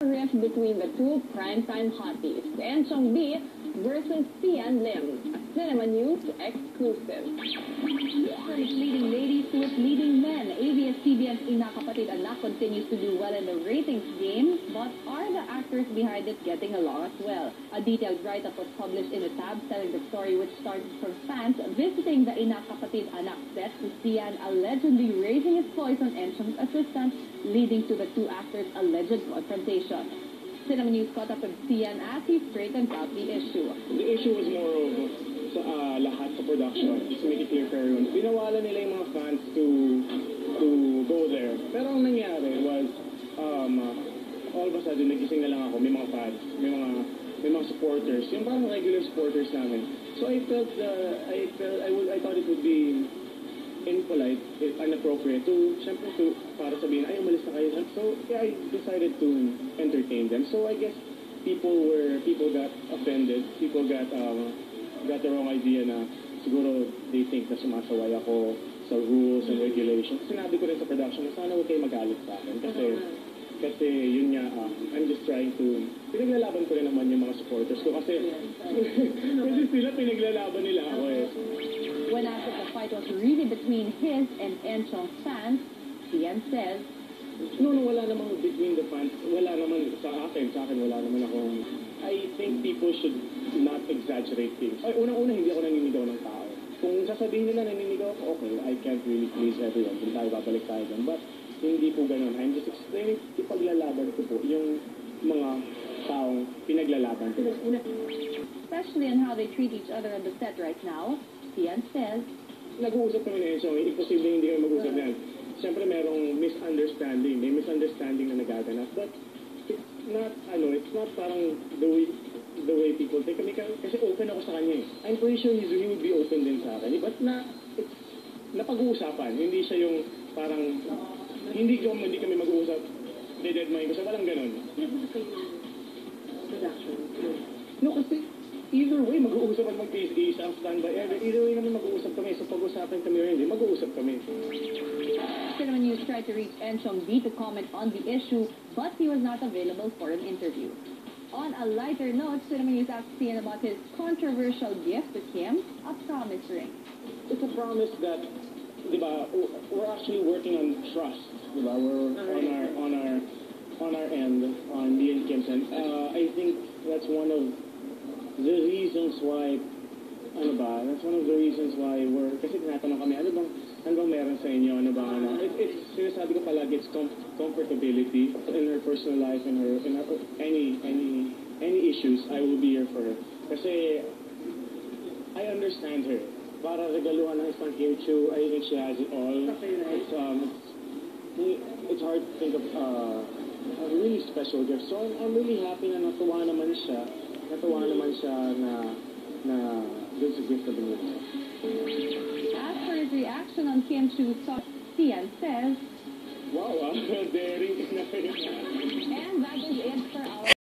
Rift between the two primetime hotties, Enchong B versus Sian Lim, a Cinema News exclusive. From its leading ladies to its leading men, ABS-CBN's Inakapatid Anak continues to do well in the ratings game, but are the actors behind it getting along as well? A detailed write-up was published in a tab telling the story, which started from fans visiting the Inakapatid Anak set to Sian allegedly raising his voice on Enchong's assistant, leading to the two actors' alleged confrontation. Cinema News caught up with Sian as he straightened out the issue. The issue was more of lahat sa production. Just to make it clear for everyone. Binawalan nila yung mga fans to go there. Pero ang nangyari was, all of a sudden, nagising na lang ako. May mga fans, may mga supporters. Yung parang regular supporters namin. So I thought it would be impolite, inappropriate para sabihin, ay, umalis na kayo. So, yeah, I decided to entertain them. So, I guess people got offended. People got the wrong idea na siguro they think na sumasaway ako sa rules and regulations. Sinabi ko rin sa production na sana huwag kayo magalit sa akin. Kasi yun nga, I'm just trying to, pinaglalaban ko rin naman yung mga supporters ko kasi sila pinaglalaban nila ako eh. When asked if the fight was really between his and Enchong's fans, Sian says, No, wala namang between the fans. Wala naman sa akin wala naman akong... I think people should not exaggerate things. Ay, unang-una, hindi ako naninigaw ng tao. Kung sasabihin nila naninigaw ako, okay, I can't really please everyone. Kung babalik tayo dun. But, hindi po ganun. I'm just explaining, ipaglalaban ko po yung mga taong pinaglalaban ko. Especially in how they treat each other on the set right now, Sian says, nag-uusap kami na yun, so imposible hindi kami mag-usap yan. Siyempre merong misunderstanding. May misunderstanding na nagaganap. But it's not parang the way people think. Kasi open ako sa kanya eh. I'm pretty sure he would be open din sa akin. But it's napag-uusapan. Hindi siya yung parang, hindi kami mag-uusap. Deadmine ko. So walang ganun. No, kasi either way, mag-uusap at mag-is ang standby. Either way naman mag-uusap kami. So pag-usapan kami rin, mag-uusap kami. Cinema News tried to reach Enchong B to comment on the issue, but he was not available for an interview. On a lighter note, Cinema News asked Sian about his controversial gift to Kim, a promise ring. It's a promise that, diba, we're actually working on trust. Diba? We're on our end, on me and Kim's end. I think that's one of the reasons why, that's one of the reasons why kasi tinatanong kami, ano bang meron sa inyo, it's sinasabi ko palagi, it's comfortability in her personal life, in her any issues, I will be here for her. Kasi, I understand her. Para regaluhan ng isang Kim-Chiu, I think she has it all. It's hard to think of a really special gift. So, I'm really happy na natuwa naman siya na this is a gift of the movie. As for his reaction on Kim-Chiu's song, Sian says, Wow, daring ka na. and that is it for our